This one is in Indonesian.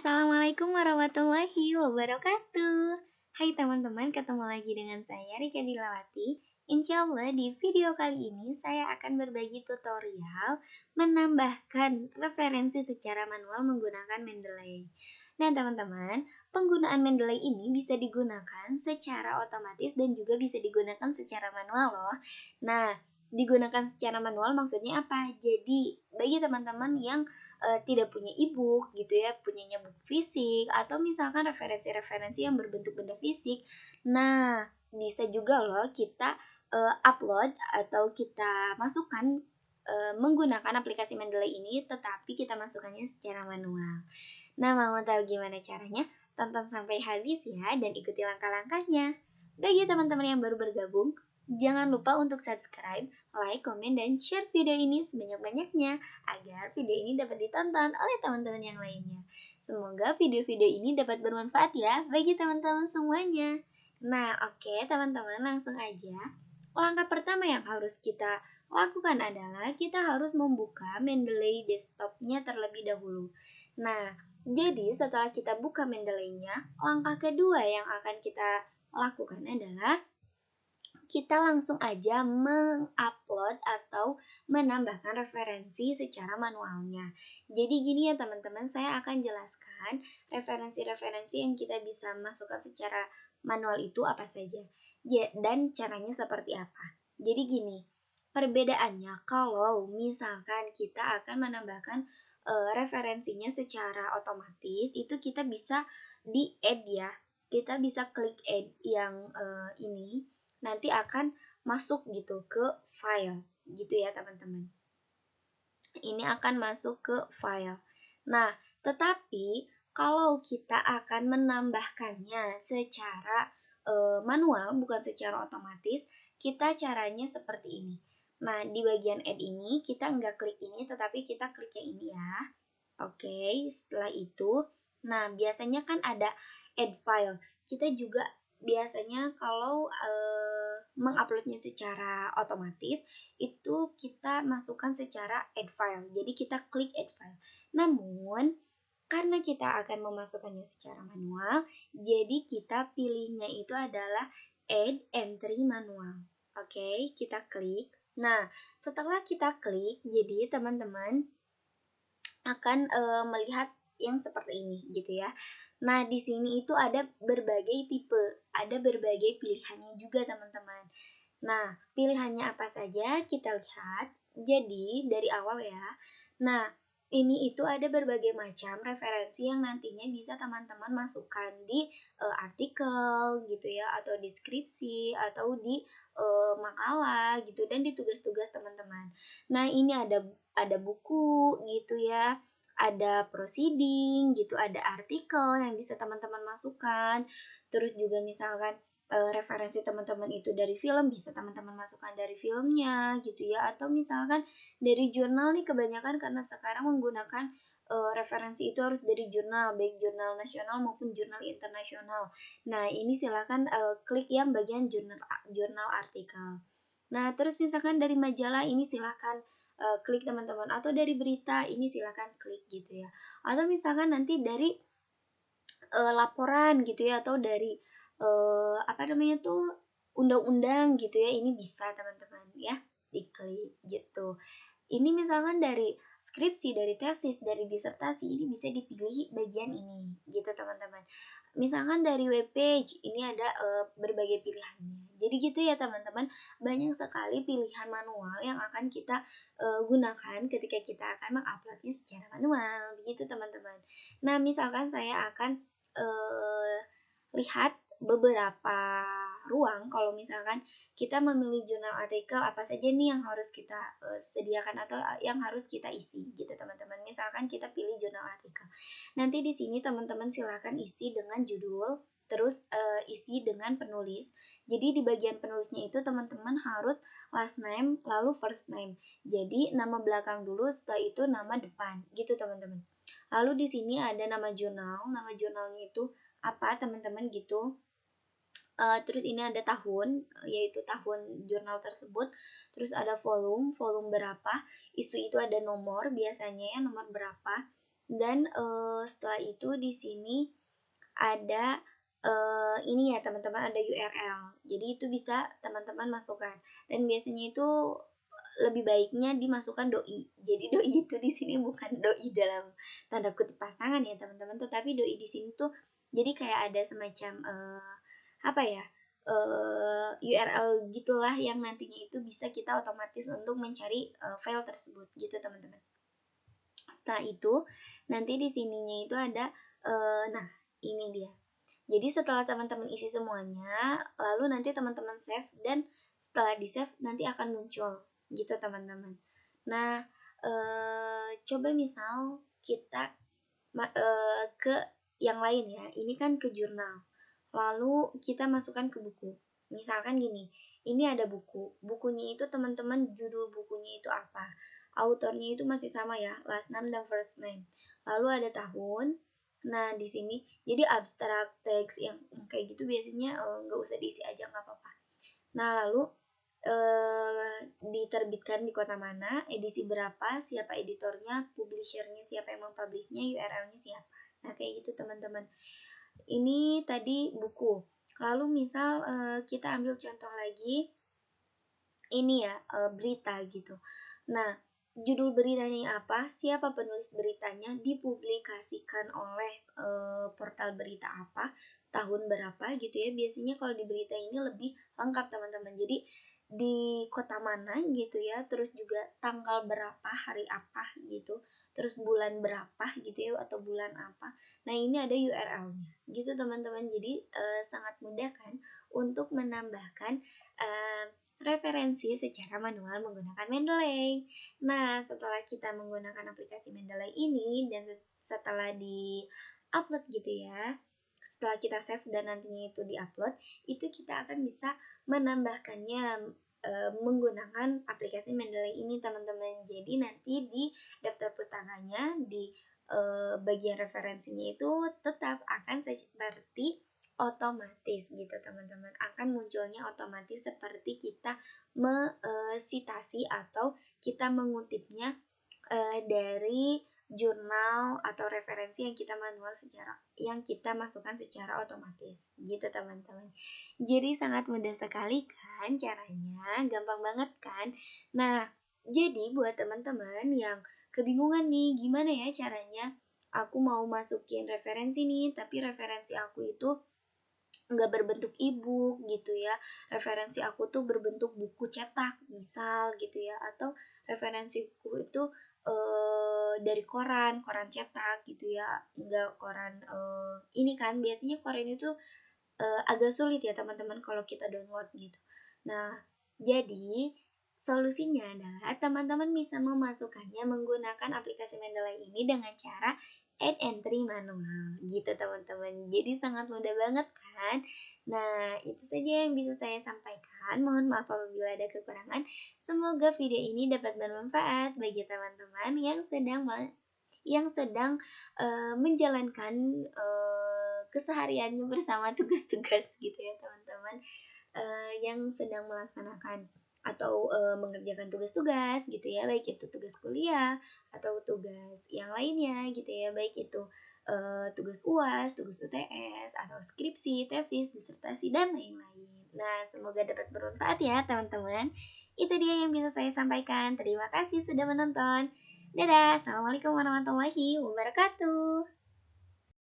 Assalamualaikum warahmatullahi wabarakatuh. Hai teman-teman, ketemu lagi dengan saya Rika Dilawati. Insya Allah di video kali ini saya akan berbagi tutorial menambahkan referensi secara manual menggunakan Mendeley. Nah teman-teman, penggunaan Mendeley ini bisa digunakan secara otomatis dan juga bisa digunakan secara manual loh. Nah, digunakan secara manual maksudnya apa? Jadi bagi teman-teman yang tidak punya e-book gitu ya, punyanya buku fisik atau misalkan referensi-referensi yang berbentuk benda fisik. Nah, bisa juga loh kita upload atau kita masukkan menggunakan aplikasi Mendeley ini, tetapi kita masukkannya secara manual. Nah, mau tahu gimana caranya? Tonton sampai habis ya dan ikuti langkah-langkahnya. Bagi teman-teman yang baru bergabung, jangan lupa untuk subscribe, like, komen, dan share video ini sebanyak-banyaknya agar video ini dapat ditonton oleh teman-teman yang lainnya. Semoga video-video ini dapat bermanfaat ya bagi teman-teman semuanya. Nah, oke teman-teman, langsung aja. Langkah pertama yang harus kita lakukan adalah kita harus membuka Mendeley desktop-nya terlebih dahulu. Nah, jadi setelah kita buka Mendeley-nya, langkah kedua yang akan kita lakukan adalah kita langsung aja mengupload atau menambahkan referensi secara manualnya. Jadi gini ya teman-teman, saya akan jelaskan referensi-referensi yang kita bisa masukkan secara manual itu apa saja dan caranya seperti apa. Jadi gini, perbedaannya kalau misalkan kita akan menambahkan referensinya secara otomatis, itu kita bisa di add ya. Kita bisa klik add yang ini nanti akan masuk gitu ke file gitu ya teman-teman. Ini akan masuk ke file. Nah, tetapi kalau kita akan menambahkannya secara manual bukan secara otomatis, kita caranya seperti ini. Nah, di bagian add ini kita nggak klik ini tetapi kita klik yang ini ya. Oke, setelah itu, nah biasanya kan ada add file. Kita juga biasanya kalau menguploadnya secara otomatis itu kita masukkan secara add file. Jadi kita klik add file. Namun karena kita akan memasukkannya secara manual, jadi kita pilihnya itu adalah add entry manual. Oke, kita klik. Nah, setelah kita klik, jadi teman-teman akan melihat yang seperti ini gitu ya. Nah, di sini itu ada berbagai tipe, ada berbagai pilihannya juga teman-teman. Nah, pilihannya apa saja kita lihat. Jadi, dari awal ya. Nah, ini itu ada berbagai macam referensi yang nantinya bisa teman-teman masukkan di artikel gitu ya, atau deskripsi atau di makalah gitu dan di tugas-tugas teman-teman. Nah, ini ada buku gitu ya, ada proceeding gitu, ada artikel yang bisa teman-teman masukkan. Terus juga misalkan referensi teman-teman itu dari film, bisa teman-teman masukkan dari filmnya gitu ya, atau misalkan dari jurnal nih, kebanyakan karena sekarang menggunakan referensi itu harus dari jurnal, baik jurnal nasional maupun jurnal internasional. Nah, ini silakan klik yang bagian jurnal artikel. Nah, terus misalkan dari majalah, ini silakan klik teman-teman, atau dari berita ini silakan klik gitu ya. Atau misalkan nanti dari laporan gitu ya, atau dari apa namanya tuh, undang-undang gitu ya, ini bisa teman-teman ya diklik gitu. Ini misalkan dari skripsi, dari tesis, dari disertasi, ini bisa dipilih bagian ini gitu teman-teman. Misalkan dari webpage, ini ada berbagai pilihannya. Jadi gitu ya teman-teman, banyak sekali pilihan manual yang akan kita gunakan ketika kita akan menguploadnya secara manual, begitu teman-teman. Nah, misalkan saya akan lihat beberapa ruang. Kalau misalkan kita memilih jurnal artikel, apa saja nih yang harus kita sediakan atau yang harus kita isi gitu teman-teman. Misalkan kita pilih jurnal artikel, nanti di sini teman-teman silakan isi dengan judul, terus isi dengan penulis. Jadi di bagian penulisnya itu teman-teman harus last name lalu first name. Jadi nama belakang dulu, setelah itu nama depan gitu teman-teman. Lalu di sini ada nama jurnalnya itu apa teman-teman gitu. Terus ini ada tahun, yaitu tahun jurnal tersebut. Terus ada volume berapa, isu itu ada nomor biasanya ya, nomor berapa. Dan setelah itu di sini ada ini ya teman-teman, ada URL. Jadi itu bisa teman-teman masukkan. Dan biasanya itu lebih baiknya dimasukkan doi. Jadi doi itu di sini bukan doi dalam tanda kutip pasangan ya teman-teman, tetapi doi di sini tuh jadi kayak ada semacam apa ya? URL gitulah yang nantinya itu bisa kita otomatis untuk mencari file tersebut gitu teman-teman. Setelah itu nanti di sininya itu ada nah ini dia. Jadi setelah teman-teman isi semuanya, lalu nanti teman-teman save dan setelah di save nanti akan muncul gitu teman-teman. Nah, coba misal kita ke yang lain ya. Ini kan ke jurnal. Lalu kita masukkan ke buku. Misalkan gini, ini ada buku. Bukunya itu teman-teman judul bukunya itu apa? Autornya itu masih sama ya, last name dan first name. Lalu ada tahun. Nah, di sini jadi abstrak teks yang kayak gitu biasanya nggak usah diisi aja nggak apa-apa. Nah, lalu diterbitkan di kota mana, edisi berapa, siapa editornya, publishernya, siapa yang mempublishnya, URL-nya siapa. Nah, kayak gitu teman-teman. Ini tadi buku. Lalu misal kita ambil contoh lagi, ini ya berita gitu. Nah, judul beritanya apa, siapa penulis beritanya, dipublikasikan oleh portal berita apa, tahun berapa gitu ya. Biasanya kalau di berita ini lebih lengkap teman-teman. Jadi di kota mana gitu ya, terus juga tanggal berapa, hari apa gitu, terus bulan berapa gitu ya, atau bulan apa. Nah, ini ada URL-nya gitu teman-teman. Jadi sangat mudah kan untuk menambahkan referensi secara manual menggunakan Mendeley. Nah, setelah kita menggunakan aplikasi Mendeley ini dan setelah di-upload gitu ya, setelah kita save dan nantinya itu di-upload, itu kita akan bisa menambahkannya menggunakan aplikasi Mendeley ini teman-teman. Jadi nanti di daftar pustakanya di bagian referensinya itu tetap akan seperti otomatis gitu teman-teman, akan munculnya otomatis seperti kita mesitasi atau kita mengutipnya dari jurnal atau referensi yang kita masukkan secara otomatis gitu teman-teman. Jadi sangat mudah sekali kan caranya, gampang banget kan. Nah, jadi buat teman-teman yang kebingungan nih gimana ya caranya aku mau masukin referensi nih, tapi referensi aku itu nggak berbentuk e-book gitu ya, referensi aku tuh berbentuk buku cetak misal gitu ya, atau referensiku itu dari koran cetak gitu ya, nggak koran ini kan biasanya koran itu agak sulit ya teman-teman kalau kita download gitu. Nah, jadi solusinya adalah teman-teman bisa memasukkannya menggunakan aplikasi Mendeley ini dengan cara add entry manual gitu teman-teman. Jadi sangat mudah banget kan. Nah, itu saja yang bisa saya sampaikan. Mohon maaf apabila ada kekurangan. Semoga video ini dapat bermanfaat bagi teman-teman yang sedang menjalankan kesehariannya bersama tugas-tugas gitu ya teman-teman, yang sedang melaksanakan atau mengerjakan tugas-tugas gitu ya, baik itu tugas kuliah atau tugas yang lainnya gitu ya, baik itu tugas UAS, tugas UTS atau skripsi, tesis, disertasi dan lain-lain. Nah, semoga dapat bermanfaat ya teman-teman. Itu dia yang bisa saya sampaikan. Terima kasih sudah menonton. Dadah, assalamualaikum warahmatullahi wabarakatuh.